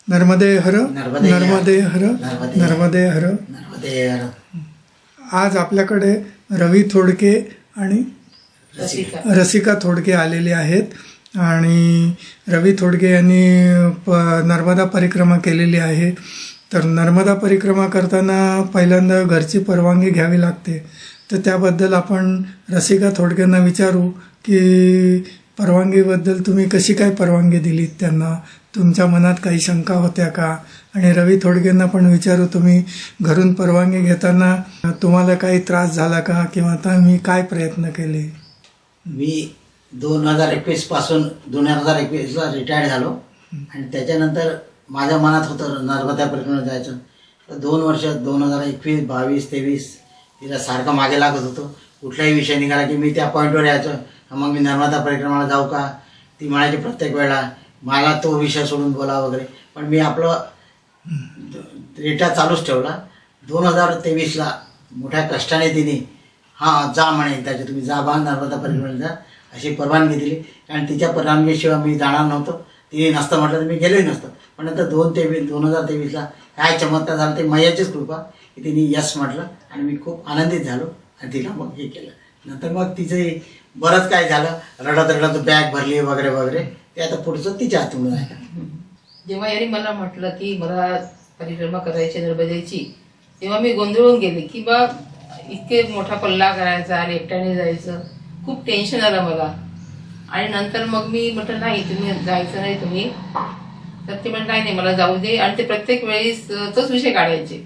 नर्मदे हर नर्मदे हर नर्मदे हर. आज आपल्याकडे रवी थोडके आणि रसिका थोडके आलेले आहेत आणि रवी थोडके यांनी नर्मदा परिक्रमा केलेली आहे. तर नर्मदा परिक्रमा करताना पहिल्यांदा घरची परवानगी घ्यावी लागते. तर त्याबद्दल आपण रसिका थोडक्यांना विचारू की परवानगीबद्दल तुम्ही कशी काय परवानगी दिलीत त्यांना, तुमच्या मनात काही शंका होत्या का. आणि रवी थोडकेंना पण विचारू तुम्ही घरून परवानगी घेताना तुम्हाला काही त्रास झाला का किंवा तुम्ही काय प्रयत्न केले. मी 2021 पासून 2021ला रिटायर्ड झालो आणि त्याच्यानंतर माझ्या मनात होतं नर्मदा परिक्रमेला जायचं. तर 2 वर्ष 2021, 22, 23 तिला सारखं मागे लागत होतो. कुठलाही विषय निघाला की मी त्या पॉईंटवर यायचो, मग मी नर्मदा परिक्रमाला जाऊ का. ती म्हणायची प्रत्येक वेळेला मला तो विषय सोडून बोला वगैरे. पण मी आपलं रेटा चालूच ठेवला. 2023ला मोठ्या कष्टाने तिने हां जा म्हणे त्याच्या तुम्ही जा बा नर्मदा परिक्रमेला जा अशी परवानगी दिली. कारण तिच्या परवानगीशिवाय मी जाणार नव्हतो. तिने नसतं म्हटलं तर मी गेलोही नसतो. पण नंतर 2023ला काय चमत्कार झाला ते मैयाचीच कृपा की तिने यस म्हटलं आणि मी खूप आनंदित झालो आणि तिला मग हे केलं. नंतर मग तिचं बरंच काय झालं, रडत रडत बॅग भरली वगैरे वगैरे. ते आता पुढचं तिच्या हातून आहे. जेव्हा यांनी मला म्हटलं की मला परिक्रमा करायची नर्मदेची, तेव्हा मी गोंधळून गेले की बा इतके मोठा पल्ला करायचा आणि एकट्याने जायचं, खूप टेन्शन आलं मला. आणि नंतर मग मी म्हटलं नाही तुम्ही जायचं नाही तुम्ही. तर ते म्हणत नाही मला जाऊ दे. आणि ते प्रत्येक वेळेस तोच विषय काढायचे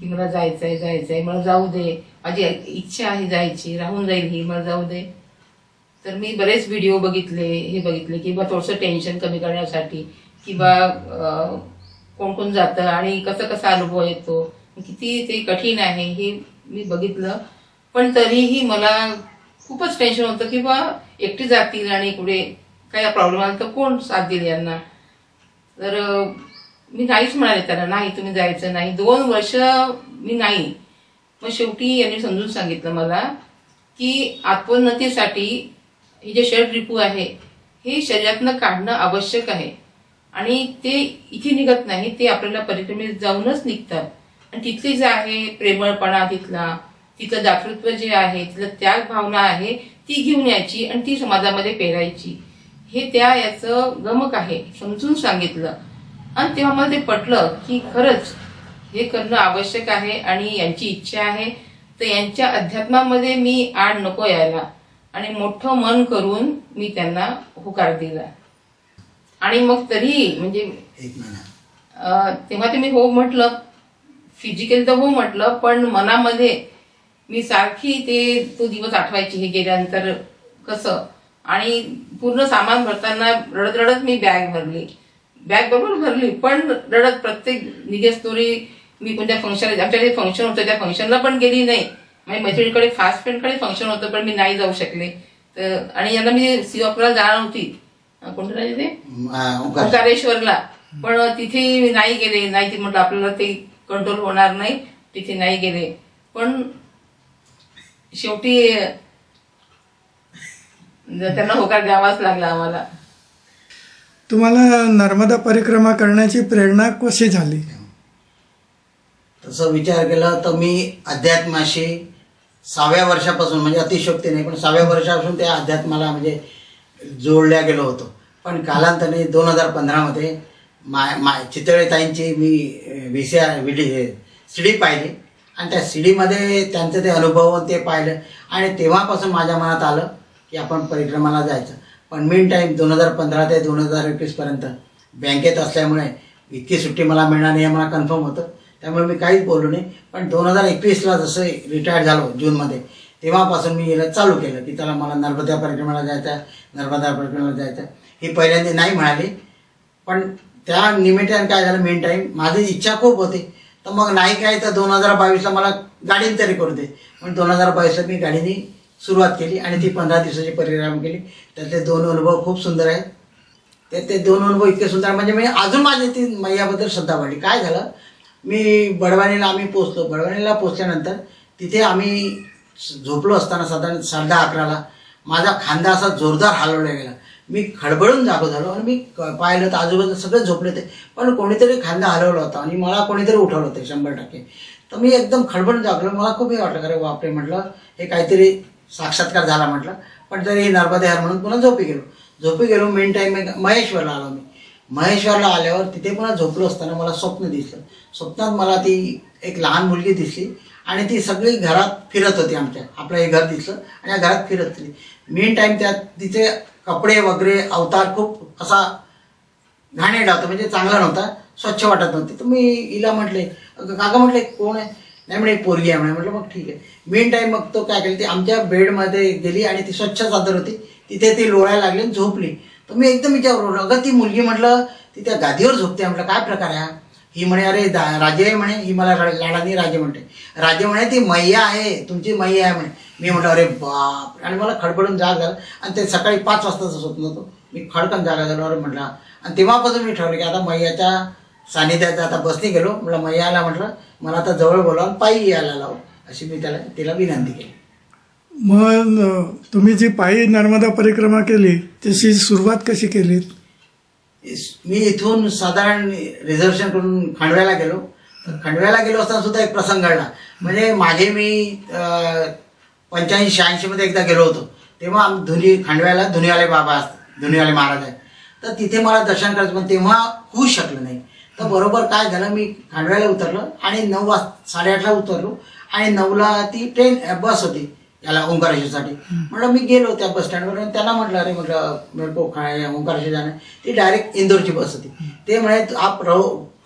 की मला जायचंय मला जाऊ दे, माझी इच्छा आहे जायची, राहून जाईल ही, मला जाऊ दे. तर मी बरेच व्हिडिओ बघितले की बा थोडंसं टेन्शन कमी करण्यासाठी की बा कोण कोण जातं आणि कसा अनुभव येतो, किती ते कठीण आहे हे मी बघितलं. पण तरीही मला खूपच टेन्शन होतं की बा एकटी जातील आणि पुढे काही प्रॉब्लेम आला तर कोण साथ देईल यांना. तर मी नाहीच म्हणाले त्यांना, नाही तुम्ही जायचं नाही. 2 वर्ष मी नाही. मग शेवटी यांनी समजून सांगितलं मला की आत्मोन्नतीसाठी हे जे षडरिपू आहे हे शरीरातनं काढणं आवश्यक आहे आणि ते इथे निघत नाही, ते आपल्याला परिक्रमेत जाऊनच निघतात. आणि तिथले जे आहे प्रेमळपणा, तिथलं दातृत्व जे आहे, तिथलं त्याग भावना आहे ती घेऊन यायची आणि ती समाजामध्ये पेरायची. हे याचं गमक आहे समजून सांगितलं. आणि तेव्हा मला ते पटलं की खरंच हे करणं आवश्यक आहे आणि यांची इच्छा आहे. तर यांच्या अध्यात्मामध्ये मी आड नको यायला आणि मोठं मन करून मी त्यांना होकार दिला. आणि मग तरी म्हणजे तेव्हा ते मी हो म्हटलं, फिजिकली तर हो म्हटलं, पण मनामध्ये मी सारखी तो दिवस आठवायची हे गेल्यानंतर कसं. आणि पूर्ण सामान भरताना रडत रडत मी बॅग बरोबर भरली, पण रडत प्रत्येक निघेस्तोरी मी कोणत्या फंक्शन, आमच्याकडे फंक्शन होतं त्या फंक्शनला पण गेली नाही. माझ्या मैत्रिणीकडे फास्ट फ्रेंडकडे फंक्शन होतं पण मी नाही जाऊ शकले. तर आणि यांना मी सिंगापूरला जाणार होती, कोणतं राहिले ते ओंकारेश्वरला, पण तिथे नाही गेले. नाही ते म्हटलं आपल्याला ते कंट्रोल होणार नाही, तिथे नाही गेले. पण शेवटी त्यांना होकार द्यावाच लागला आम्हाला. तुम्हाला नर्मदा परिक्रमा करण्याची प्रेरणा कशी झाली. तसं विचार केला तर मी अध्यात्माशी 6व्या वर्षापासून, म्हणजे अतिशयोक्ती नाही पण 6व्या वर्षापासून त्या अध्यात्माला म्हणजे जोडल्या गेलो होतो. पण कालांतराने 2015मध्ये चितळे ताईंची मी VCR CD पाहिली आणि त्या CDमध्ये त्यांचं ते अनुभव ते पाहिलं आणि तेव्हापासून माझ्या मनात आलं की आपण परिक्रमाला जायचं. पण मीन टाईम 2015 ते 2021 पर्यंत बँकेत असल्यामुळे इतकी सुट्टी मला मिळणार नाही हे मला कन्फर्म होतं. त्यामुळे मी काहीच बोललो नाही. पण 2021ला जसं रिटायर्ड झालो जूनमध्ये, तेव्हापासून मी याला चालू केलं की त्याला मला नर्मदा परिक्रमाला जायचं. ही पहिल्यांदा नाही म्हणाली, पण त्या निमित्ताने काय झालं, मेन टाईम माझी इच्छा खूप होती. तर मग नाही काय तर 2022ला मला गाडीने तरी करू दे. पण 2022ला मी गाडीने सुरुवात केली आणि ती 15 दिवसाची परिक्रमा केली. त्यातले 2 अनुभव खूप सुंदर आहेत. ते 2 अनुभव इतके सुंदर म्हणजे मी अजून माझी ती मैयाबद्दल श्रद्धा वाढली. काय झालं, मी बडवाणीला आम्ही पोचलो. बडवाणीला पोचल्यानंतर तिथे आम्ही झोपलो असताना साधारण 10:30-11ला माझा खांदा असा जोरदार हलवला गेला. मी खडबडून जागो झालो आणि मी पाहिलं तर आजूबाजूला सगळे झोपले होते, पण कोणीतरी खांदा हलवला होता आणि मला कोणीतरी उठवलं होतं 100%. तर मी एकदम खडबडून जागलो. मला खूप हे वाटलं, अरे बापरे म्हटलं हे काहीतरी साक्षात्कार झाला म्हटलं. पण तरी नर्मदे हर म्हणून पुन्हा झोपी गेलो. मेन टाईम महेश्वरला आलो. मी महेश्वरला आल्यावर तिथे पुन्हा झोपलो असताना मला स्वप्न दिसलं. स्वप्नात मला ती एक लहान मुलगी दिसली आणि ती सगळी घरात फिरत होती. आपलं हे घर दिसलं आणि या घरात फिरत होती. मेन टाईम त्यात तिचे कपडे वगैरे अवतार खूप असा घाणेरडा होता, म्हणजे चांगला नव्हता, स्वच्छ वाटत नव्हती. तर मी हिला म्हटले, काका म्हटले कोण आहे? नाही म्हणे पोरगी आहे म्हणे. म्हटलं मग ठीक आहे. मेन टाईम मग तो काय केलं, ती आमच्या बेडमध्ये गेली आणि ती स्वच्छ चादर होती तिथे ती लोळायला लागली आणि झोपली. तर मी एकदम विचारलो, अगं ती मुलगी म्हटलं ती त्या गादीवर झोपते. म्हटलं काय प्रकार आहे? ही म्हणे अरे राजे आहे म्हणे. ही मला लाडानी राजे म्हणते. राजे म्हणे ती मैया आहे, तुमची मैया आहे म्हणे. मी म्हटलं अरे बाप. आणि मला खडबडून जाग झालं आणि ते सकाळी 5 वाजताचं स्वप्न होतं. मी खडकन जागा झालो. अरे म्हटलं, आणि तेव्हापासून मी ठरवलं की आता मैयाच्या सानिध्यात आता बसनी गेलो. म्हटलं मैयाला म्हटलं मला आता जवळ बोलावून पायी यायला लाव, अशी मी तिला विनंती केली. मग तुम्ही जी पायी नर्मदा परिक्रमा केली त्याची सुरुवात कशी केली? मी इथून साधारण रिझर्वेशन करून खंडव्याला गेलो. खंडव्याला गेलो असताना सुद्धा एक प्रसंग घडला. म्हणजे मागे मी 85-86 मध्ये एकदा गेलो होतो. तेव्हा खंडव्याला धुनीवाले बाबा असतात, धुनीवाले महाराज आहेत. तर तिथे मला दर्शन करायचं, पण तेव्हा होऊ शकलं नाही. तर बरोबर काय झालं, मी खंडव्याला उतरलो आणि 9:30ला उतरलो आणि 9ला ती बस होती याला ओंकारेश्वरसाठी. म्हटलं मी गेलो त्या बस स्टँडवर आणि त्यांना म्हटलं अरे म्हटलं मेरे को ओंकारेश्वर जाना. ती डायरेक्ट इंदौरची बस होती. ते म्हणे आप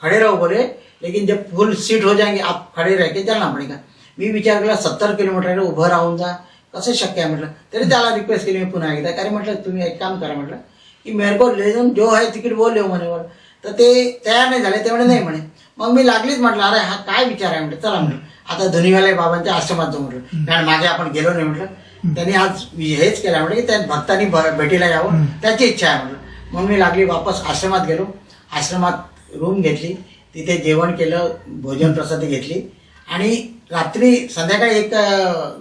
खडे रहो बोले, लेकिन जब फुल सीट हो जाएंगे आप खडे रह के चलना पडेगा. मी विचार केला 70 किलोमीटर उभं राहून जा कसं शक्य आहे म्हटलं. तरी त्याला रिक्वेस्ट केली मी पुन्हा एकदा, कारण म्हटलं तुम्ही एक काम करा म्हटलं की मेरे को ले जाऊन जो आहे तिकीट वो लेऊ म्हणे. तर ते तयार नाही झाले, ते म्हणे नाही म्हणे. मग मी लागलीच म्हटलं अरे हा काय विचार आहे म्हटलं, चला म्हटलं आता धुनीवाले बाबांच्या आश्रमात जाऊ म्हटलं. कारण मागे आपण गेलो नाही म्हटलं. त्यांनी आज हेच केलं म्हटलं की त्या भक्तांनी भेटीला यावं, त्याची इच्छा आहे म्हटलं. मग मी लागली वापस आश्रमात गेलो. आश्रमात रूम घेतली, तिथे जेवण केलं, भोजन प्रसादी घेतली आणि रात्री संध्याकाळी एक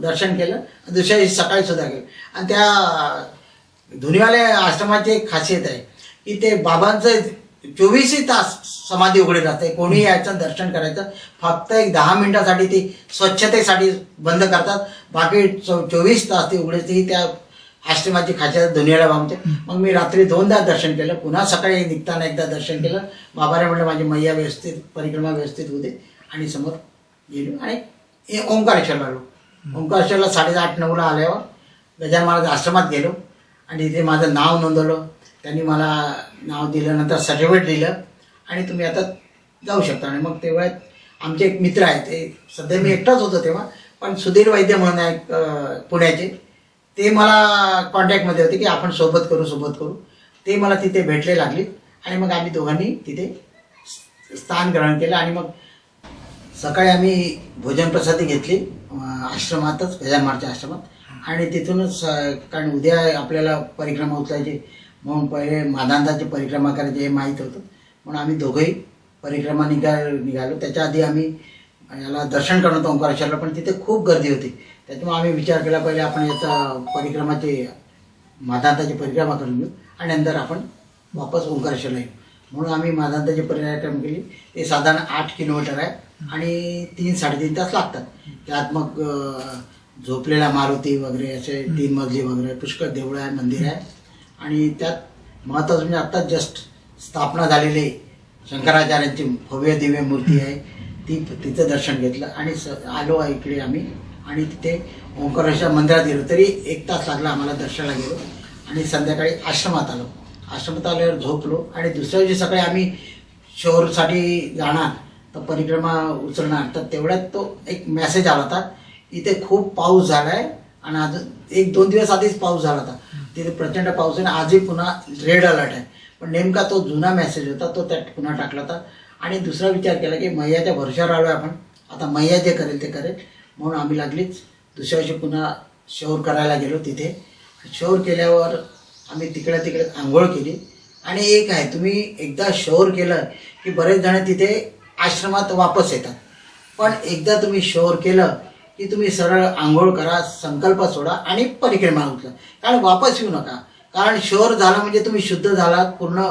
दर्शन केलं, दुसऱ्या दिवशी सकाळी सुद्धा केलं. आणि त्या धुनीवाले आश्रमाची एक खासियत आहे की ते बाबांचं 24 तास समाधी उघडी राहते. कोणी यायचं दर्शन करायचं, फक्त एक 10 मिनिटासाठी ती स्वच्छतेसाठी बंद करतात, बाकी 24 तास ती उघडी. ती त्या आश्रमाची खासियत धुनीवाल्या बाबांचे. मग मी रात्री 2दा दर्शन केलं, पुन्हा सकाळी निघताना एकदा दर्शन केलं. बाबाने म्हटलं माझी मैया व्यवस्थित परिक्रमा व्यवस्थित होते आणि समोर गेलो आणि ओंकारेश्वरला आलो. ओंकारेश्वरला 8:30-9ला आल्यावर गजानन महाराज आश्रमात गेलो आणि तिथे माझं नाव नोंदवलं. त्यांनी मला नाव दिलं, नंतर सर्टिफिकेट दिलं आणि तुम्ही आता जाऊ शकता. आणि मग तेव्हा आमचे एक मित्र आहेत, ते सध्या मी एकटाच होतो तेव्हा, पण सुधीर वैद्य म्हणून आहे पुण्याचे, ते मला कॉन्टॅक्टमध्ये होते की आपण सोबत करू. ते मला तिथे भेटले लागले आणि मग आम्ही दोघांनी तिथे स्थान ग्रहण केलं. आणि मग सकाळी आम्ही भोजन प्रसादी घेतली आश्रमातच, गजानन महाराजच्या आश्रमात. आणि तिथूनच कारण उद्या आपल्याला परिक्रमा उचलायची म्हणून पहिले मादांताची परिक्रमा करायची हे माहीत होतं, म्हणून आम्ही दोघंही परिक्रमा निघालो. त्याच्या आधी आम्ही याला दर्शन करणं होतं ओंकारेश्वरला, पण तिथे खूप गर्दी होती. त्याच्यामुळे आम्ही विचार केला पहिले आपण याचा परिक्रमाची मादांताची परिक्रमा करून घेऊ आणि नंतर आपण वापस ओंकारेश्वरला येऊ. म्हणून आम्ही मादांताची परिक्रमा केली. ते साधारण 8 किलोमीटर आहे आणि 3-3.5 तास लागतात. त्यात मग झोपलेला मारुती वगैरे असे 3 मजली वगैरे पुष्कळ देवळं आहे, मंदिर आहे. आणि त्यात महत्त्वाचं म्हणजे आत्ता जस्ट स्थापना झालेली शंकराचार्यांची भव्य दिव्य मूर्ती आहे, तिचं दर्शन घेतलं आणि आलो इकडे आम्ही. आणि तिथे ओंकारेश्वर मंदिरात गेलो, तरी 1 तास लागला आम्हाला दर्शनाला गेलो. आणि संध्याकाळी आश्रमात आलो. आश्रमात आल्यावर झोपलो आणि दुसऱ्या दिवशी सकाळी आम्ही शोरसाठी जाणार तर परिक्रमा उचलणार. तर तेवढ्यात तो एक मेसेज आला होता, इथे खूप पाऊस झाला आहे आणि अजून 1-2 दिवस आधीच पाऊस झाला होता, तिथे प्रचंड पाऊस आहे आणि आजही पुन्हा रेड अलर्ट आहे. पण नेमका तो जुना मेसेज होता, तो त्यात पुन्हा टाकला होता. आणि दुसरा विचार केला की मैयाच्या भरोश्यावर आलो आपण, आता मैया जे करेल ते करेल. म्हणून आम्ही लागलीच दुसऱ्या दिवशी पुन्हा शौर करायला गेलो. तिथे शौर केल्यावर आम्ही तिकडे आंघोळ केली. आणि एक आहे, तुम्ही एकदा शौर केलं की बरेच जण तिथे आश्रमात वापस येतात, पण एकदा तुम्ही शौर केलं की तुम्ही सरळ आंघोळ करा, संकल्प सोडा आणि परिक्रमा उचला, कारण वापस येऊ नका. कारण शुअर झालं म्हणजे तुम्ही शुद्ध झालात, पूर्ण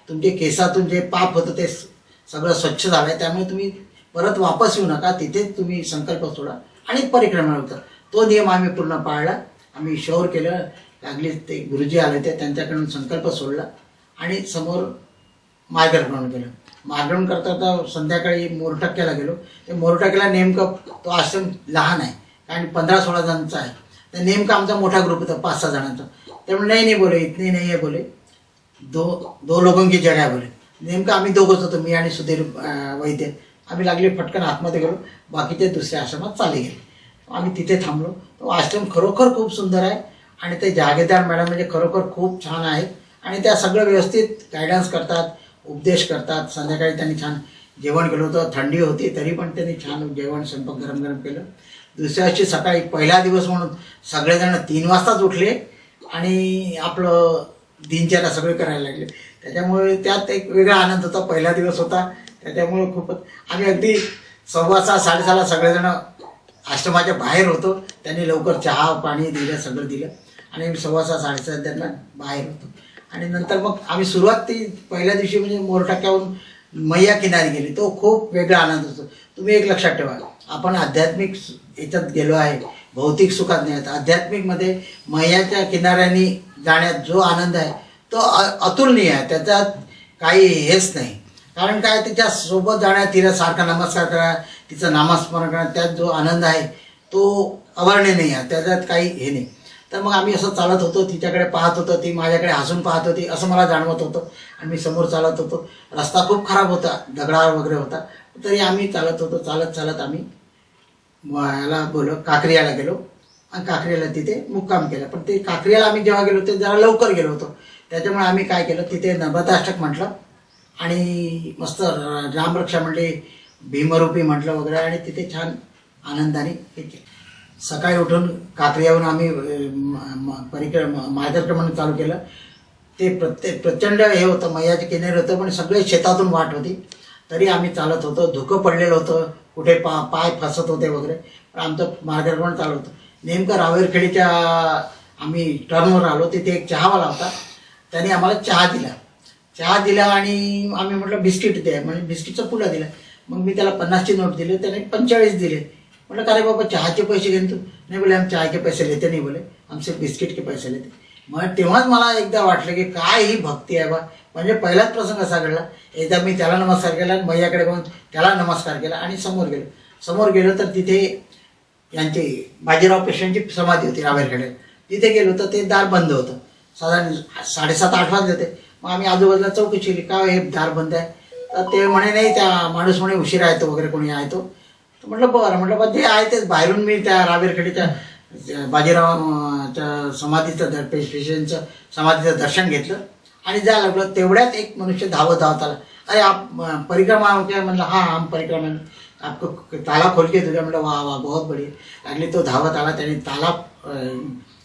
तुमचे केसातून जे पाप होतं ते सगळं स्वच्छ झालंय, त्यामुळे तुम्ही परत वापस येऊ नका, तिथेच तुम्ही संकल्प सोडा आणि परिक्रमा होतं. तो नियम आम्ही पूर्ण पाळला. आम्ही शुअर केलं. लागली ते गुरुजी आले ते त्यांच्याकडून संकल्प सोडला आणि समोर मार्गक्रमण केलं. मार्गक्रमण करता संध्याकाळी मोरटक्क्याला गेलो. ते मोरटक्क्याला नेमकं तो आश्रम लहान आहे आणि 15-16 जणांचा आहे. तर नेमका आमचा मोठा ग्रुप होता 5-6 जणांचा. त्यामुळे नाही बोले, इतने नाही आहे बोले, दो लोगों की जगह बोले. नेमकं आम्ही दोघंच होतो, मी आणि सुधीर वैद्य. आम्ही लागले फटकन आतमध्ये गेलो, बाकीचे दुसऱ्या आश्रमात चालले गेले. आम्ही तिथे थांबलो. तो आश्रम खरोखर खूप सुंदर आहे आणि ते जागेदार मॅडम म्हणजे खरोखर खूप छान आहेत आणि त्या सगळं व्यवस्थित गायडन्स करतात, उपदेश करतात. संध्याकाळी त्यांनी छान जेवण केलं होतं. थंडी होती तरी पण त्यांनी छान जेवण स्वयंपाक गरम गरम केलं. दुसऱ्या दिवशी सकाळी पहिला दिवस म्हणून सगळेजण 3 वाजताच उठले आणि आपलं दिनचर्या सगळे करायला लागले. त्याच्यामुळे त्यात एक वेगळा आनंद होता. पहिला दिवस होता त्याच्यामुळे खूपच आम्ही अगदी 6:15-6:30 सगळेजण आश्रमाच्या बाहेर होतो. त्यांनी लवकर चहा पाणी दिलं, सगळं दिलं आणि 6:15-6:30 दरम्यान बाहेर होतो. आणि नंतर मग आम्ही सुरुवात ती पहिल्या दिवशी म्हणजे मोरटक्क्याहून मैया किनारी गेली. तो खूप वेगळा आनंद असतो. तुम्ही एक लक्षात ठेवा, आपण आध्यात्मिक याच्यात गेलो आहे, भौतिक सुखात नाही आहेत. आध्यात्मिकमध्ये मैयाच्या किनाऱ्यानी जाण्यात जो आनंद आहे तो अतुलनीय आहे. त्याच्यात काही हेच नाही. कारण काय, तिच्या सोबत जाण्यात, तिला सारखा नमस्कार करा, तिचं नामस्मरण करा, त्यात जो आनंद आहे तो अवर्णनीय आहे. त्याच्यात काही हे नाही. तर मग आम्ही असं चालत होतो, तिच्याकडे पाहत होतो, ती माझ्याकडे हसून पाहत होती असं मला जाणवत होतं. आणि मी समोर चालत होतो. रस्ता खूप खराब होता, दगडा वगैरे होता, तरी आम्ही चालत होतो. चालत आम्ही याला काकरियाला गेलो आणि काकरियाला तिथे मुक्काम केला. पण ते काकरियाला आम्ही जेव्हा गेलो ते जरा लवकर गेलो होतो. त्याच्यामुळे आम्ही काय केलं, तिथे नर्मदाष्टक म्हटलं आणि मस्त रामरक्षा म्हणली, भीमरूपी म्हटलं वगैरे आणि तिथे छान आनंदाने हे केलं. सकाळी उठून काकरियाहून आम्ही मार्गक्रमण चालू केलं. ते प्रचंड हे होतं, मैयाचे किनारे होतं, पण सगळे शेतातून वाट होती. तरी आम्ही चालत होतो. धुकं पडलेलं होतं, कुठे पाय फसत होते वगैरे, पण आमचं मार्गक्रमण चालू होतं. नेमकं रावेरखेडीच्या आम्ही टर्नवर आलो. तिथे एक चहावाला होता. त्याने आम्हाला चहा दिला आणि आम्ही म्हटलं बिस्किट द्या, म्हणजे बिस्किटचा पुडा दिला. मग मी त्याला 50ची नोट दिली, त्याने 45 दिले. म्हटलं का रे बाबा, चहाचे पैसे घेऊन तू? नाही बोले, हम चाय के पैसे लेते नहीं बोले, हमसे बिस्किट के पैसे लेते. मग तेव्हाच मला एकदा वाटलं की काय ही भक्ती आहे बा. म्हणजे पहिलाच प्रसंग असा घडला. एकदा मी त्याला नमस्कार केला, मैयाकडे बघून त्याला नमस्कार केला आणि समोर गेलो तर तिथे यांची बाजीराव पेशव्यांची समाधी होती रावेरखेडे. तिथे गेलो तर ते दार बंद होतं. साधारण 7:30-8 वाजले होते. मग आम्ही आजूबाजूला चौकशी केली, का हे दार बंद आहे? तर ते म्हणे नाही, त्या माणूस म्हणे उशिरा येतो वगैरे, कोणी आहे तो. म्हटलं बरं, जे आहे तेच. बाहेरून मी त्या रावेरखेडीच्या बाजीरावच्या पेशव्यांचं समाधीचं दर्शन घेतलं आणि जायला लागलो. तेवढ्यात एक मनुष्य धावत आला. अरे आप परिक्रमा क्या? म्हणलं हां, हम परिक्रमा, आपको ताला खोल के तुझ्या. म्हटलं वा वा, बहुत बढिया. लागली. तो धावत आला, त्याने ताला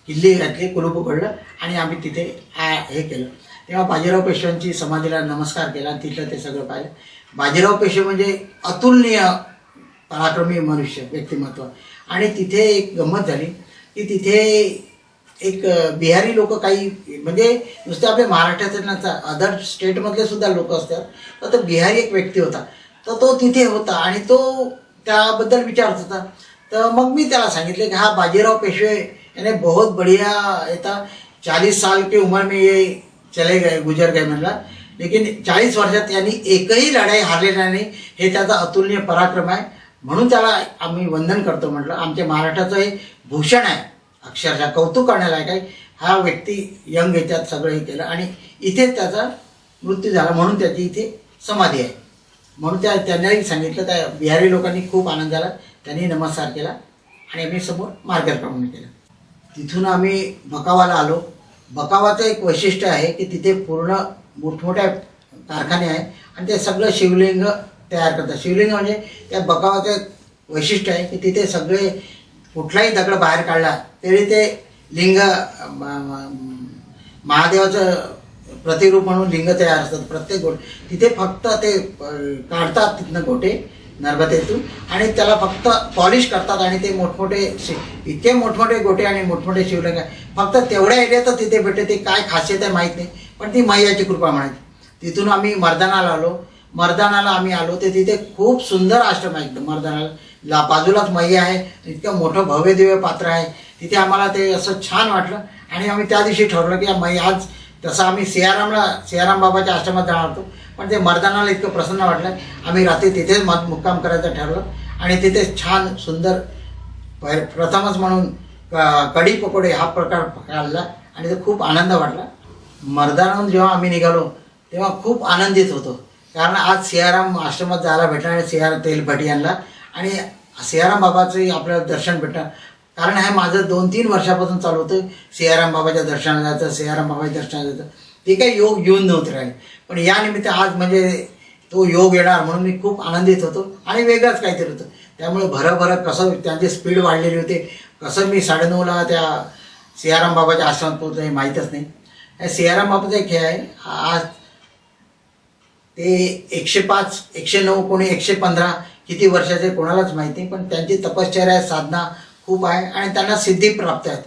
किल्ली घातली, कुलूप उघडलं आणि आम्ही तिथे हे केलं. तेव्हा बाजीराव पेशव्यांची समाधीला नमस्कार केला. तिथलं ते सगळं पाहिलं. बाजीराव पेशवे म्हणजे अतुलनीय पराक्रमी मनुष्य व्यक्तिमत्व. आणि तिथे एक गंमत झाली की तिथे एक बिहारी लोक, काही म्हणजे नुसते आपल्या महाराष्ट्राचे नसतात, अदर स्टेटमधले सुद्धा लोक असतात. तर तो बिहारी एक व्यक्ती होता. तर तो तिथे होता आणि तो त्याबद्दल विचारत होता. तर मग मी त्याला सांगितले की हा बाजीराव पेशवे याने बहुत बढ़िया येता 40 साल की उम्र में ये चले गए, गुजर गए म्हणला. लेकिन 40 वर्षात यांनी एकही लढाई हारलेला नाही. हे त्याचा अतुलनीय पराक्रम आहे. म्हणून त्याला आम्ही वंदन करतो. म्हटलं आमच्या महाराष्ट्राचं हे भूषण आहे, अक्षरशः कौतुक करण्यालायक आहे. हा व्यक्ती यंग याच्यात सगळं हे केलं आणि इथेच त्याचा मृत्यू झाला, म्हणून त्याची इथे समाधी आहे. म्हणून त्यांनाही सांगितलं. त्या बिहारी लोकांनी खूप आनंद झाला. त्यांनी नमस्कार केला आणि आम्ही समोर मार्गक्रमण केलं. तिथून आम्ही बकावाला आलो. बकावाचं एक वैशिष्ट्य आहे की तिथे पूर्ण मोठमोठ्या कारखाने आहे आणि ते सगळं शिवलिंग तयार करतात. शिवलिंग म्हणजे त्या बकावाचं एक वैशिष्ट्य आहे की तिथे सगळे कुठलाही दगड बाहेर काढला तरी ते लिंग महादेवाचं प्रतिरूप म्हणून लिंग तयार असतात. प्रत्येक गोटे तिथे फक्त ते काढतात तिथनं गोटे नर्मदेतून आणि त्याला फक्त पॉलिश करतात आणि ते मोठमोठे इतके मोठमोठे गोटे आणि मोठमोठे शिवलिंग फक्त तेवढ्या एरियात तिथे भेटते. ते काय खासियत आहे माहीत नाही, पण ती मैयाची कृपा म्हणायची. तिथून आम्ही मर्दानाला आलो. मर्दानाला आम्ही आलो तर तिथे खूप सुंदर आश्रम आहे. एकदम मर्दानाला बाजूलाच मैया आहे. इतकं मोठं भव्य दिव्य पात्र आहे. तिथे आम्हाला ते असं छान वाटलं आणि आम्ही त्या दिवशी ठरवलं की मैया आज, तसं आम्ही सियाराम बाबाच्या आश्रमात जाणार होतो, पण ते मर्दानाला इतकं प्रसन्न वाटलं, आम्ही रात्री तिथेच मुक्काम करायचं ठरलं आणि तिथे छान सुंदर प्रथमच म्हणून कढी पकोडे हा प्रकार खाल्ला आणि ते खूप आनंद वाटला. मर्दानाहून जेव्हा आम्ही निघालो तेव्हा खूप आनंदित होतो, कारण आज सियाराम आश्रमात जायला भेटणार आणि सियाराम तेलभटी यांना आणि सियाराम बाबाचंही आपल्याला दर्शन भेटणार. कारण हे माझं 2-3 वर्षापासून चालू होतं सियाराम बाबाच्या दर्शनाला जायचं, सियाराम बाबाच्या दर्शनाला जायचं. ते काही योग येऊन नव्हते राहिले, पण या निमित्त आज म्हणजे तो योग येणार म्हणून मी खूप आनंदित होतो आणि वेगळंच काहीतरी होतं. त्यामुळे भरभर कसं त्यांची स्पीड वाढलेली होती, कसं मी 9:30ला त्या सियाराम बाबाच्या आश्रमात पोहोचलो हे माहीतच नाही. हे सियाराम बाबाचा एक हे आहे, आज ते 105, 109, कोणी 115 किती वर्षाचे कोणालाच माहिती नाही, पण त्यांची तपश्चर्या साधना खूप आहे आणि त्यांना सिद्धी प्राप्त आहेत.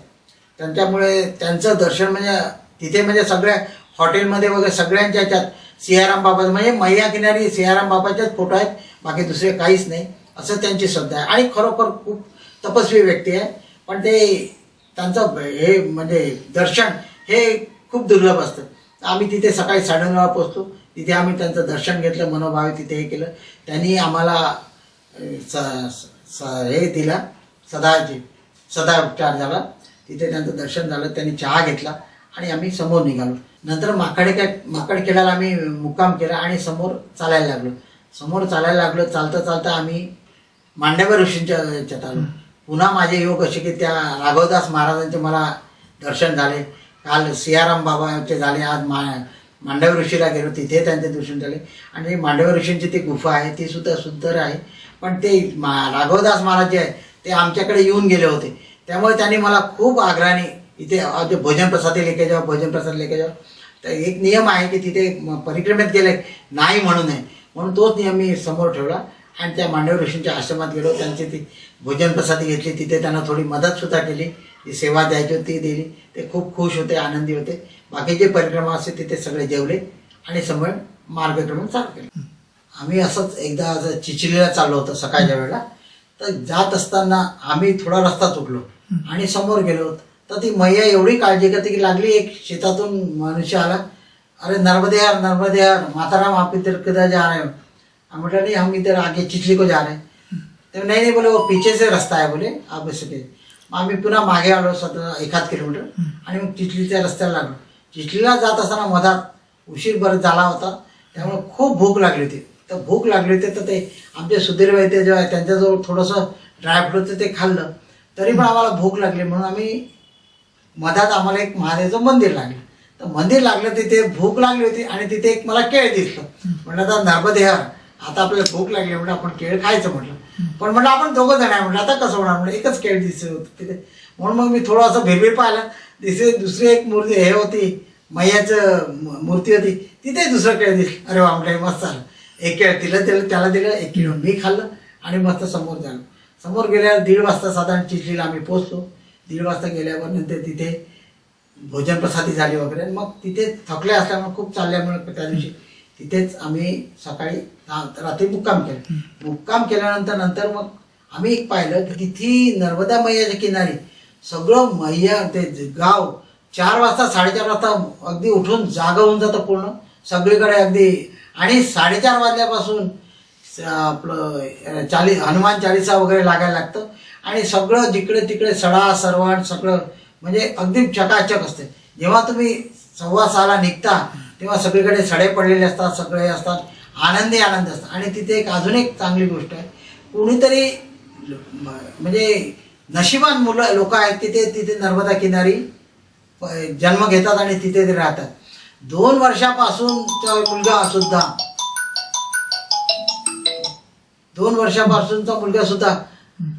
त्यांच्यामुळे त्यांचं दर्शन म्हणजे तिथे म्हणजे सगळ्या हॉटेलमध्ये वगैरे सगळ्यांच्या ह्याच्यात सियाराम बाबा म्हणजे मैया किनारी सियाराम बाबाचेच फोटो आहेत, बाकी दुसरे काहीच नाही, असं त्यांची श्रद्धा आहे. आणि खरोखर खूप तपस्वी व्यक्ती आहे, पण ते त्यांचं हे म्हणजे दर्शन हे खूप दुर्लभ असतं. आम्ही तिथे सकाळी 9:30ला पोचतो. तिथे आम्ही त्यांचं दर्शन घेतलं, मनोभावे तिथे हे केलं. त्यांनी आम्हाला हे दिला, सदा उपचार झाला. तिथे त्यांचं दर्शन झालं, त्यांनी चहा घेतला आणि आम्ही समोर निघालो. नंतर माकडखेड्याला आम्ही मुक्काम केला आणि समोर चालायला लागलो. चालता आम्ही मांडव्य ऋषींच्या याच्यात आलो. पुन्हा माझे योग असे की त्या राघवदास महाराजांचे मला दर्शन झाले. काल सियाराम बाबाचे झाले, आज मांडव्य ऋषीला गेलो, तिथे त्यांचे दर्शन झाले. आणि मांडव्य ऋषींची ती गुफा आहे ती सुद्धा सुंदर आहे. पण ते राघवदास महाराज जे आहे ते आमच्याकडे येऊन गेले होते, त्यामुळे त्यांनी मला खूप आग्रहाने इथे भोजन प्रसाद लेके जाओ. तर एक नियम आहे की तिथे परिक्रमेत गेले नाही म्हणू नये, म्हणून तोच नियम मी समोर ठेवला आणि त्या मांडव ऋषींच्या आश्रमात गेलो. त्यांची ती भोजन प्रसादी घेतली, तिथे त्यांना थोडी मदतसुद्धा केली, जी सेवा द्यायची होती ती दिली. ते खूप खुश होते, आनंदी होते. बाकीचे परिक्रमा असते तिथे सगळे जेवले आणि समोर मार्गक्रमण चालू केलं. आम्ही असंच एकदा असं चिचलीला चाललो होतो सकाळच्या वेळेला. तर जात असताना आम्ही थोडा रस्ता चुकलो आणि समोर गेलो. तर ती मैया एवढी काळजी करते की लागली, एक शेतातून मनुष्य आला, अरे नर्मदे यार माताराम आप इधर किधर जा रहे हो? म्हटलं नहीं हम इधर आगे चिचली को जा रहे हैं. तर नहीं बोले वो पीछे से रस्ता आहे बोले आप सगळे. मग आम्ही पुन्हा मागे आलो 1 किलोमीटर आणि मग चिचलीच्या रस्त्याला लागलो. चिचलीला जात असताना मधात उशीर बरं झाला होता, त्यामुळे खूप भूक लागली होती. तर भूक लागली होती तर ते आमचे सुधीर वैद्य जे आहे त्यांच्याजवळ थोडंसं ड्रायफ्रूटचं ते खाल्लं, तरी पण आम्हाला भूक लागली. म्हणून आम्ही मधात आम्हाला एक महादेवाचं मंदिर लागलं. तर मंदिर लागलं, तिथे भूक लागली होती आणि तिथे एक मला केळ दिसलं. म्हटलं आता नर्मदे यार, आता आपल्याला भूक लागली, म्हटलं आपण केळ खायचं म्हटलं. पण म्हटलं आपण 2 जण आहे, म्हटलं आता कसं होणार, म्हटलं एकच केळ दिसत होतं तिथे. म्हणून मग मी थोडं असं भिरभीर पाहिलं, तिथे दुसरी एक मूर्ती हे होती, मैयाचं मूर्ती होती, तिथे दुसरं केळ दिसलं. अरे वा म्हटलं मस्त झालं. एक केळ त्याला दिलं, 1 किलो मी खाल्लं आणि मस्त समोर झालं. समोर गेल्यावर 1:30 वाजता साधारण चिचलीला आम्ही पोचलो. 1:30 वाजता गेल्यावर नंतर तिथे भोजन प्रसादी झाली वगैरे. मग तिथे थकले असल्यामुळे खूप चालल्यामुळे त्या दिवशी तिथेच आम्ही सकाळी रात्री मुक्काम केल्यानंतर मग आम्ही एक पाहिलं की तिथे नर्मदा मैयाच्या किनारी सगळं मैया ते गाव 4 वाजता 4:30 वाजता अगदी उठून जागा होऊन जातं पूर्ण सगळीकडे अगदी. आणि 4:30 वाजल्यापासून आपलं हनुमान चालीसा वगैरे लागायला लागतं आणि सगळं जिकडे तिकडे सडा सरवाण सगळं म्हणजे अगदी चकाचक असते. जेव्हा तुम्ही 6:15ला निघता तेव्हा सगळीकडे सडे पडलेले असतात, सगळे असतात, आनंद असतात. आणि तिथे अजून एक चांगली गोष्ट आहे, कोणीतरी म्हणजे नशिबान लोक आहेत की ते तिथे नर्मदा किनारी जन्म घेतात आणि तिथे ते राहतात. 2 वर्षापासून मुलगा सुद्धा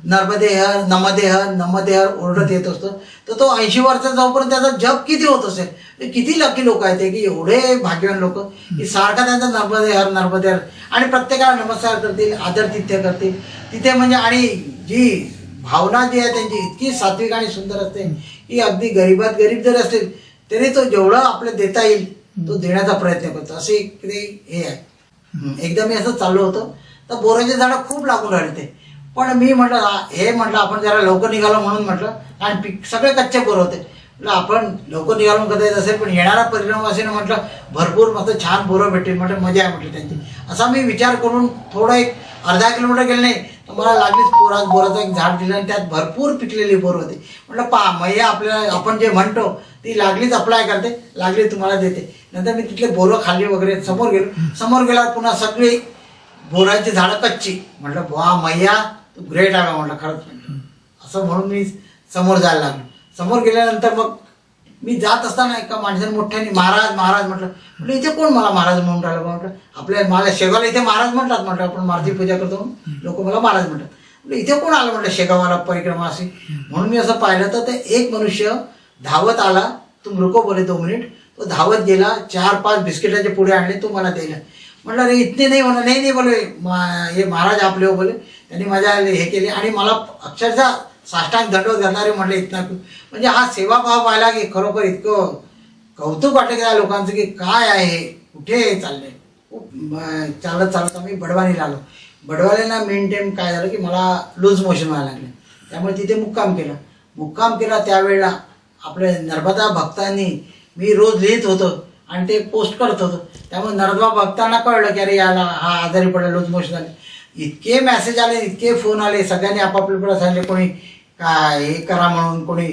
नर्मदे हर नमदे हर ओरडत येत असतो. तर तो 80 वर्षाचा जाऊपर्यंत त्याचा जप किती होत असेल. किती लकी लोक आहेत की एवढे भाग्यवान लोक की सारखा त्यांचा नर्मदे हर आणि प्रत्येकाला नमस्कार करतील, आदरातिथ्य करतील तिथे. म्हणजे आणि जी भावना जी आहे त्यांची इतकी सात्विक आणि सुंदर असते की अगदी गरीबात गरीब जरी असतील तरी तो जेवढं आपल्याला देता येईल तो देण्याचा प्रयत्न करतो. असे हे आहे. एकदा मी असं चाललो होतो तर बोराचे झाडं खूप लागून राहिले ते, पण मी म्हटलं आपण जरा लवकर निघालो म्हणून म्हटलं, आणि सगळे कच्चे बोर होते. म्हटलं आपण लवकर निघालून करता येत असेल पण येणारा परिणाम असेल म्हटलं भरपूर मस्त छान बोरं भेटतील, म्हटलं मजा आहे म्हटलं त्यांची. असा मी विचार करून थोडं एक अर्धा किलोमीटर गेलं नाही तर मला लागलीच बोराचं एक झाड दिलं आणि त्यात भरपूर पिकलेली बोर होती. म्हटलं पहा मैया आपल्याला आपण जे म्हणतो ती लागलीच अप्लाय करते, लागली तुम्हाला देते. नंतर मी तिथले बोरं खाल्ली वगैरे. समोर गेल्यावर पुन्हा सगळी बोराची झाडं कच्ची. म्हटलं वा मैया तू ग्रेट आहे म्हटलं, खरंच म्हटलं. असं म्हणून मी समोर जायला लागलो. समोर गेल्यानंतर मग मी जात असताना एका माणसाने मोठ्याने महाराज महाराज म्हटलं इथे कोण मला महाराज म्हणून राहिलं. म्हटलं आपल्या मला शेगावला इथे महाराज म्हणतात, म्हटलं आपण मारुती पूजा करतो लोक मला महाराज म्हणतात. म्हटलं इथे कोण आलं म्हटलं शेगावाला परिक्रमा अशी. म्हणून मी असं पाहिलं तर ते एक मनुष्य धावत आला. तुम रुको बोले 2 मिनिट. तो धावत गेला, 4-5 बिस्किटाचे पुढे आणले, तो मला द्यायला. म्हटलं अरे इतने नाही म्हणा. नाही बोले हे महाराज आपले हो बोले. त्यांनी माझ्या हे केले आणि मला अक्षरशः साष्टांग दंडवत घालणारे म्हटले इतना. म्हणजे हा सेवाभाव पाहिला की खरोखर इतकं कौतुक वाटलं त्या लोकांचं की काय आहे कुठे चाललंय. चालत चालत आम्ही बडवानीला आलो. बडवानीला मेन टाईम काय झालं की मला लूज मोशन व्हायला लागले, त्यामुळे तिथे मुक्काम केला. त्यावेळेला आपल्या नर्मदा भक्तांनी मी रोज लिहित होतो आणि ते पोस्ट करत होतो. त्यामुळे नर्मदा भक्तांना कळलं की अरे याला हा आजारी पडला, लूज मोशन झाले. इतके मेसेज आले, इतके फोन आले, सगळ्यांनी आपापल्याकडे सांगितले. कोणी काय हे करा म्हणून, कोणी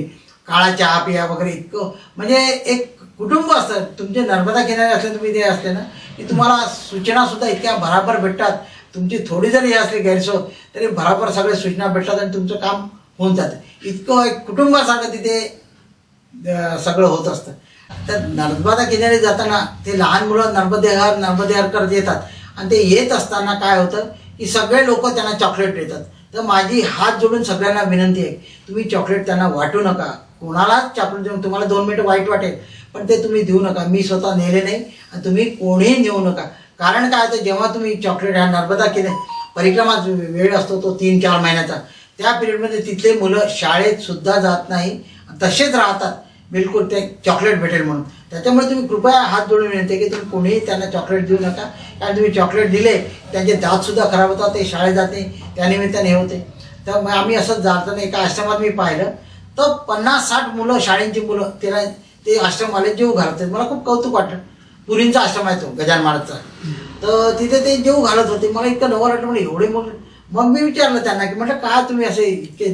काळा चहा पिया वगैरे. इतकं म्हणजे एक कुटुंब असतं तुमचे. नर्मदा किनारे असले तुम्ही ते असले ना की तुम्हाला सूचना सुद्धा इतक्या भराभर भेटतात. तुमची थोडी जरी हे असली गैरसोय तरी भराभर सगळे सूचना भेटतात आणि तुमचं काम होऊन जातं. इतकं एक कुटुंबासारखं तिथे सगळं होत असतं. तर नर्मदा किनारी जाताना ते लहान मुलं नर्मदेहर करत येतात आणि ते येत असताना काय होतं की सगळे लोक त्यांना चॉकलेट देतात. तर माझी हात जोडून सगळ्यांना विनंती आहे, तुम्ही चॉकलेट त्यांना वाटू नका. कोणालाच चॉकलेट देऊन तुम्हाला 2 मिनिटं वाईट वाटेल पण ते तुम्ही देऊ नका. मी स्वतः नेले नाही आणि तुम्ही कोणीही नेऊ नका. कारण काय होतं जेव्हा तुम्ही चॉकलेट ह्या नर्मदा किनारी परिक्रमा वेळ असतो तो 3-4 महिन्याचा, त्या पिरियडमध्ये तिथले मुलं शाळेत सुद्धा जात नाही, तसेच राहतात बिलकुल ते चॉकलेट भेटेल म्हणून. त्याच्यामुळे तुम्ही कृपया हात जोडून विनंती की तुम्ही कोणीही त्यांना चॉकलेट देऊ नका. कारण तुम्ही चॉकलेट दिले त्यांचे दातसुद्धा खराब होतात, ते शाळेत जात नाही, त्यानिमित्ताने हे होते. तर आम्ही असंच जाताना एका आश्रमात मी पाहिलं तर 50-60 मुलं, शाळेंची मुलं त्याला ते आश्रमवाले जेव घालत. मला खूप कौतुक वाटलं. पुरींचा आश्रम आहे तो गजानन महाराजचा. तर तिथे ते जेव घालत होते. मला इतकं नवं वाटलं म्हणजे एवढे मुलं. मग मी विचारलं त्यांना की म्हटलं काय तुम्ही असे इतके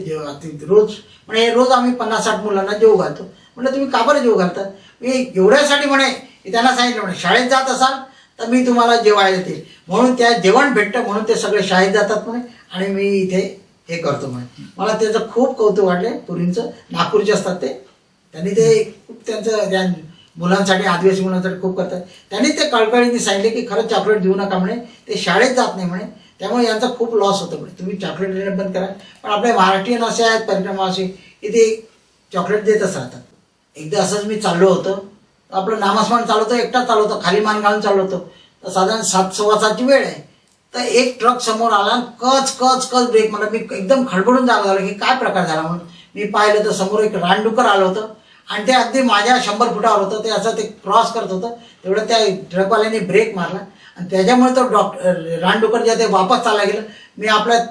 रोज म्हणजे रोज आम्ही 50-60 मुलांना जेव घालतो. म्हटलं तुम्ही का बरं जेव घालतात. मी एवढ्यासाठी म्हणे त्यांना सांगितलं म्हणे शाळेत जात असाल तर मी तुम्हाला जेवायला देईल म्हणून त्या जेवण भेटतं म्हणून ते सगळे शाळेत जातात म्हणे आणि मी इथे हे करतो म्हणे. मला त्याचं खूप कौतुक वाटले. पुरींचं नागपूरचे असतात ते, त्यांनी ते खूप त्यांचं मुलांसाठी आदिवासी मुलांसाठी खूप करतात. त्यांनी ते कळकळीने सांगितले की खरंच चॉकलेट देऊ नका म्हणे, ते शाळेत जात नाही म्हणे, त्यामुळे यांचा खूप लॉस होतो म्हणे. तुम्ही चॉकलेट देणं बंद करा. पण आपले महाराष्ट्रीयन असे आहेत परिक्रमा असे की ते चॉकलेट देतच राहतात. एकदा असंच मी चाललो होतो, आपलं नामस्मरण चालू होतं, एकटा चालू होतं, खाली मान घालून चाललो होतो. तर साधारण 7:15ची वेळ आहे. तर एक ट्रक समोर आला आणि कच ब्रेक मला. मी एकदम खडबडून जागा झालो की काय प्रकार झाला म्हणून. मी पाहिलं तर समोर एक रानडुक्कर आलं होतं आणि ते अगदी माझ्या 100 फुटावर होतं. ते असं ते क्रॉस करत होतं. तेवढं त्या ट्रकवाल्याने ब्रेक मारला आणि त्याच्यामुळे तो रानडुक्कर जे ते वापस चालला गेलं. मी आपल्या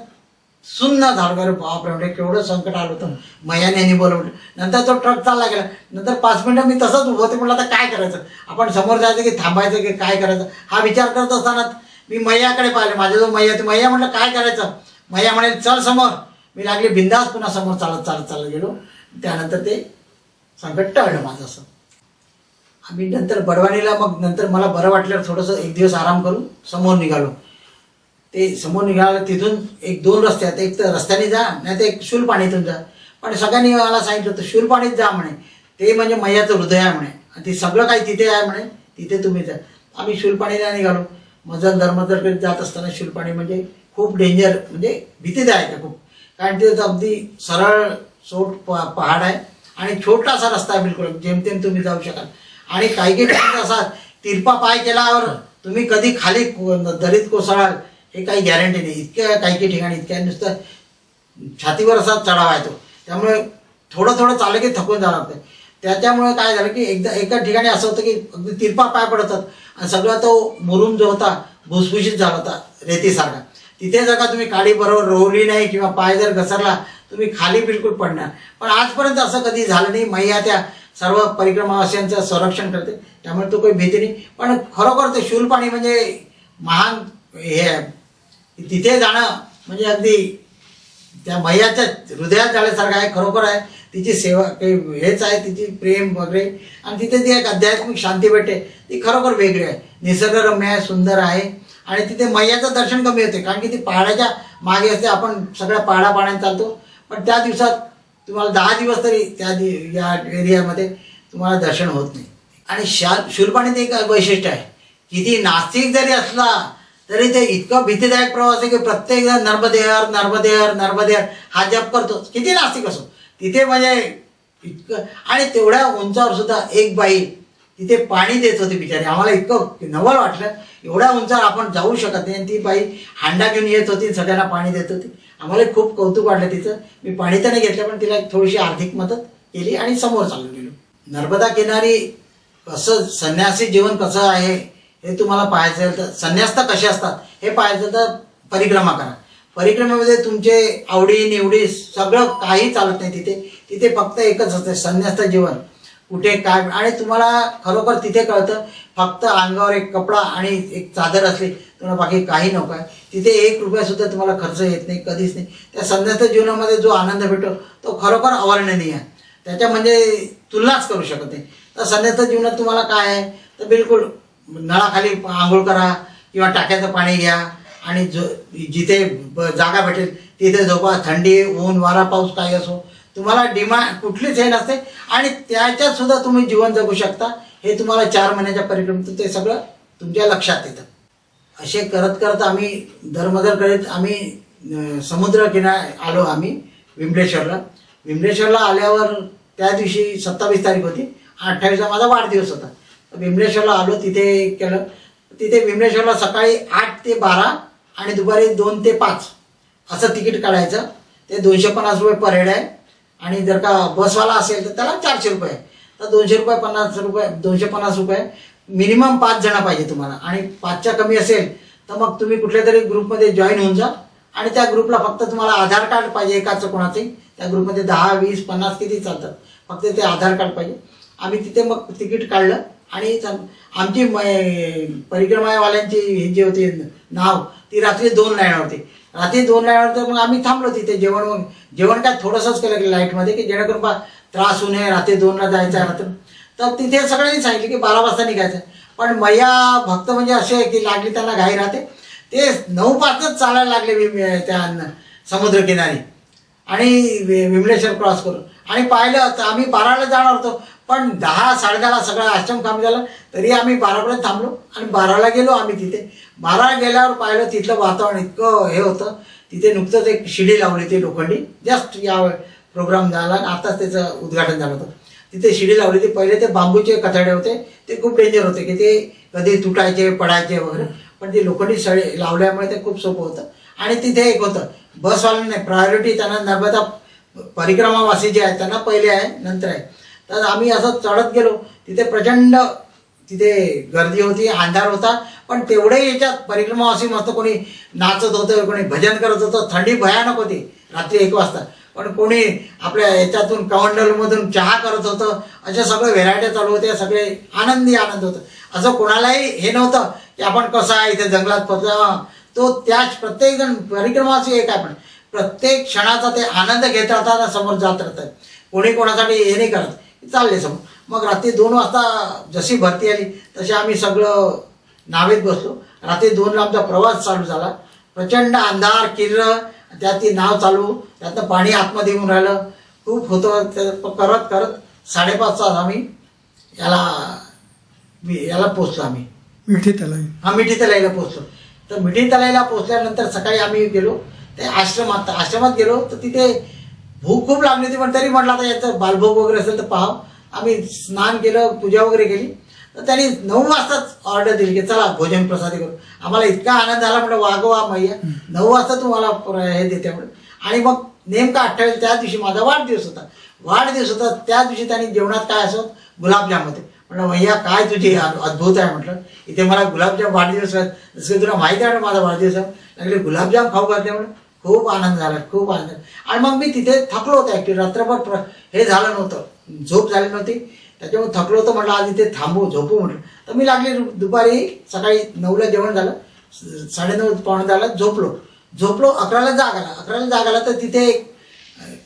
सुन्न झालो. अरे बापरे म्हणजे केवढं संकट आलं होतं. मैयाने यांनी बोलवलं. नंतर तो ट्रक चालला गेला. नंतर 5 मिनिटं मी तसंच उभं होते. म्हटलं आता काय करायचं, आपण समोर जायचं की थांबायचं की काय करायचं हा विचार करत असताना मी मैयाकडे पाहिलं. माझ्या जो मैया, मैया म्हटलं काय करायचं. मैया म्हणेल चल समोर. मी लागले बिंदास पुन्हा समोर चालत गेलो. त्यानंतर ते संकट टळलं माझं. असं आम्ही नंतर बडवानीला मग नंतर मला बरं वाटलं थोडंसं 1 दिवस आराम करून समोर निघालो. ते समोर निघालं तिथून 1-2 रस्ते आहेत. एक तर रस्त्याने जा नाही तर एक शूलपाणीतून जा. पण सगळ्यांनी मला सांगितलं होतं शूलपाणीत जा म्हणे, ते म्हणजे मैयाचं हृदय आहे म्हणे आणि ते सगळं काही तिथे आहे म्हणे, तिथे तुम्ही जा. आम्ही शूलपाणीला निघालो. मजल धर्मदरकडे जात असताना शूलपाणी म्हणजे खूप डेंजर म्हणजे भीतीदायक आहे खूप. कारण ते अगदी सरळ सोट पहाड आहे आणि छोटासा रस्ता आहे बिलकुल, जेमतेम तुम्ही जाऊ शकाल. आणि काही ठिकाणी असा तिरपा पाय केल्यावर तुम्ही कधी खाली दरीत कोसळाल हे काही गॅरंटी नाही. इतक्या काही ठिकाणी इतक्या नुसतं छातीवर असा चढावा येतो, त्यामुळे थोडं थोडं चाललं की थकून जावं लागतं. त्याच्यामुळे काय झालं की एकदा एका ठिकाणी असं होतं की अगदी तिरपा पाय पडतात आणि सगळा तो मुरुम जो होता भुसभुशीत झाला होता रेतीसारखा. तिथे जर का तुम्ही काडी बरोबर रोवली नाही किंवा पाय जर घसरला तुम्ही खाली बिलकुल पडणार. पण आजपर्यंत असं कधी झालं नाही. मैया त्या सर्व परिक्रमावासियांचं संरक्षण करते, त्यामुळे तो काही भीती नाही. पण खरोखर ते शूलपाणी म्हणजे महान हे आहे. तिथे जाणं म्हणजे अगदी त्या मैयाच्या हृदयात जाण्यासारखं आहे, खरोखर आहे. तिची सेवा काही हेच आहे, तिची प्रेम वगैरे, आणि तिथे ती एक आध्यात्मिक शांती भेटते, ती खरोखर वेगळी आहे. निसर्गरम्य आहे, सुंदर आहे. आणि तिथे मैयाचं दर्शन कमी होते कारण की ती पहाडाच्या मागे असते. आपण सगळ्या पहाडा पाण्यात चालतो, पण त्या दिवसात तुम्हाला 10 दिवस तरी या एरियामध्ये तुम्हाला दर्शन होत नाही. आणि शूलपाणीत एक वैशिष्ट्य आहे, किती नास्तिक जरी असला तरी ते इतकं भीतीदायक प्रवास आहे की प्रत्येक जण नर्मदेहर नर्मदेहर नर्मदेहर हा जप करतो, किती नास्तिक असो तिथे. म्हणजे इतकं, आणि तेवढ्या उंचावर सुद्धा एक बाई तिथे पाणी देत होती बिचारी. आम्हाला इतकं नवल वाटलं, एवढ्या उंचावर आपण जाऊ शकत नाही, आणि ती बाई हांडा घेऊन येत होती, सगळ्यांना पाणी देत होती. आम्हाला खूप कौतुक वाटलं तिचं. मी पाणी तर नाही घेतलं, पण तिला थोडीशी आर्थिक मदत केली आणि समोर चालू गेलो. नर्मदा किनारी कसं संन्यासी जीवन कसं आहे हे तुम्हाला पाहायचं तर संन्यास्त कसे असतात हे पाहायचं तर परिक्रमा करा. परिक्रमेमध्ये तुमचे आवडी निवडी सगळं काही चालत नाही. तिथे फक्त एकच असते, संन्यास्त जीवन. कुठे काय, आणि तुम्हाला खरोखर तिथे कळतं फक्त अंगावर एक कपडा आणि एक चादर असली तुम्हाला बाकी काही नको आहे. तिथे 1 रुपया सुद्धा तुम्हाला खर्च येत नाही, कधीच नाही. त्या संन्यास्त जीवनामध्ये जो आनंद भेटतो तो खरोखर अवर्णनीय आहे, त्याच्या म्हणजे तुलनाच करू शकत नाही. तर संन्यास्त जीवनात तुम्हाला काय आहे तर बिलकुल नळाखाली आंघोळ करा किंवा टाक्याचं पाणी घ्या, आणि जिथे जागा भेटेल तिथे झोपा. थंडी ऊन वारा पाऊस काही असो, तुम्हाला डिमांड कुठलीच हे नसते, आणि त्याच्यात सुद्धा तुम्ही जीवन जगू शकता. हे तुम्हाला 4 महिन्याच्या परिक्रमेत ते सगळं तुमच्या लक्षात येतं. असे करत करत आम्ही दरमदर करीत आम्ही समुद्र किनारी आलो. आम्ही विमलेश्वरला आल्यावर त्या दिवशी 27 तारीख होती, 28ला माझा वाढदिवस होता. विमलेश्वरला आलो, तिथे केलं. तिथे विमलेश्वरला सकाळी 8 ते 12 आणि दुपारी 2 ते 5 असं तिकीट काढायचं. ते 250 रुपये पर हेड आहे, आणि जर का बसवाला असेल तर त्याला 400 रुपये. तर 250 रुपये मिनिमम 5 जण पाहिजे तुम्हाला, आणि 5च्या कमी असेल तर मग तुम्ही कुठल्या तरी ग्रुपमध्ये जॉईन होऊन जा. आणि त्या ग्रुपला फक्त तुम्हाला आधार कार्ड पाहिजे एकाचं कोणाचे. त्या ग्रुपमध्ये 10, 20, 50 किती चालतात, फक्त ते आधार कार्ड पाहिजे. आम्ही तिथे मग तिकीट काढलं, आणि आमची परिक्रमावाल्यांची ही जी होती नाव ती रात्री 2 लाईन होती. रात्री 2 लाईन होते. मग आम्ही थांबलो तिथे. जेवण काय थोडंसंच केलं की लाईटमध्ये, की जेणेकरून त्रास होऊ नये, रात्री 2ला जायचं आहे. तर तिथे सगळ्यांनी सांगितलं की 12 वाजता निघायचं. पण मैया भक्त म्हणजे असे की लागली त्यांना घाई राहते, ते 9:05च चालायला लागले त्या समुद्रकिनारी, आणि विमलेश्वर क्रॉस करून. आणि पाहिलं तर आम्ही 12ला जाणार होतो, पण 10, 10:30ला सगळं आश्रम काम झालं, तरी आम्ही 12पर्यंत थांबलो. आणि 12ला गेलो आम्ही तिथे. 12ला गेल्यावर पाहिलं तिथलं वातावरण इतकं हे होतं. तिथे नुकतंच एक शिडी लावली ती लोखंडी, जस्ट या प्रोग्राम झाला आताच त्याचं उद्घाटन झालं होतं. तिथे शिडी लावली ती. पहिले ते बांबूचे कथडे होते, ते खूप डेंजर होते की ते कधी तुटायचे पडायचे वगैरे, पण ते लोखंडी सळे लावल्यामुळे ते खूप सोपं होतं. आणि तिथे एक होतं बसवाल्यांना प्रायोरिटी, त्यांना नर्मदा परिक्रमावासी जे आहेत त्यांना पहिले आहे, नंतर आहे. तर आम्ही असं चढत गेलो. तिथे प्रचंड तिथे गर्दी होती, अंधार होता, पण तेवढे याच्यात परिक्रमावासी मस्त कोणी नाचत होतं, कोणी भजन करत होतं. थंडी भयानक होती रात्री 1 वाजता, पण कोणी आपल्या याच्यातून कवंडलमधून चहा करत होतं. अशा सगळे व्हेरायटी चालू होते, सगळे आनंद होतं. असं कोणालाही हे नव्हतं की आपण कसं आहे इथे जंगलात फसला. तो त्याच प्रत्येक जण परिक्रमावासी एक आहे, पण प्रत्येक क्षणाचा ते आनंद घेत राहतात, समोर जात राहतात. कोणी कोणासाठी हे नाही करत, चालले समोर. मग रात्री 2 वाजता जशी भरती आली तशी आम्ही सगळं नावेत बसलो. रात्री 2ला आमचा प्रवास चालू झाला. प्रचंड अंधार किर्र, त्यात ती नाव चालू, त्यातनं पाणी आतमध्ये येऊन राहिलं, खूप होतं. करत करत 5:30 आम्ही याला पोचलो. आम्ही मिठी तलाईला पोचलो. तर मिठी तलाईला पोचल्यानंतर सकाळी आम्ही गेलो ते आश्रमात गेलो. तर तिथे भूक खूप लागली होती, पण तरी म्हटलं आता याचं बालभोग वगैरे असेल तर पाहावं. आम्ही स्नान केलं, पूजा वगैरे केली. तर त्यांनी 9 वाजताच ऑर्डर दिली की चला भोजन प्रसादी करू. आम्हाला इतका आनंद झाला, म्हटलं वागवा मैया, 9 वाजता तुम्हाला हे देते म्हणून. आणि मग नेमका 28 त्या दिवशी माझा वाढदिवस होता. त्या दिवशी त्यांनी जेवणात काय असं गुलाबजाम होते. म्हटलं भैया काय तुझी अद्भुत आहे म्हटलं, इथे मला गुलाबजाम वाढदिवस जसं तुला माहिती आहे माझा वाढदिवस आहे, लागले गुलाबजाम खाऊ घातले म्हणून खूप आनंद झाला. आणि मग मी तिथे थकलो होतो ॲक्च्युली, रात्रभर हे झालं नव्हतं, झोप झाली नव्हती, त्याच्यामुळे थकलो होतो. म्हटलं आज इथे थांबू झोपू म्हटलं. तर मी लागले दुपारी सकाळी 9ला जेवण झालं, 9:30 पावणे 10ला झोपलो. 11ला जाग आला तर तिथे एक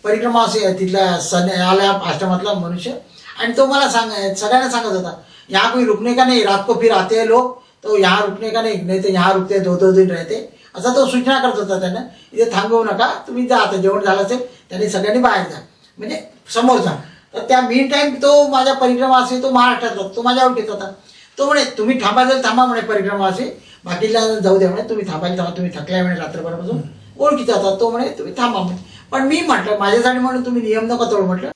परिक्रमा असे तिथल्या आल्या आश्रमातला मनुष्य, आणि तो मला सगळ्यांना सांगत होता, यहाँ कोई रुकने का नहीं, रात को फिर आते हैं लोग तो यहाँ रुकने का नहीं तो यहाँ रुकते 2-2 दिन रहते, असा तो सूचना करत होता. त्यांना इथे थांबवू नका, तुम्ही जा, आता जेवण झालं असेल त्यांनी सगळ्यांनी बाहेर जा, म्हणजे समोर जा. तर त्या मीन टाईम तो माझ्या परिक्रमावासी, तो महाराष्ट्रातला, तो माझ्या ओळखीत होता. तो म्हणे तुम्ही थांबायचं थांबा म्हणे परिक्रमावासी, बाकीला जाऊ द्या म्हणे, तुम्ही थांबायला थांबा, तुम्ही थकलाय म्हणे रात्रभरापासून. ओळखीचा होता तो, म्हणे तुम्ही थांबा म्हणे. पण मी म्हटलं माझ्यासाठी म्हणून तुम्ही नियम नका तोड म्हटलं.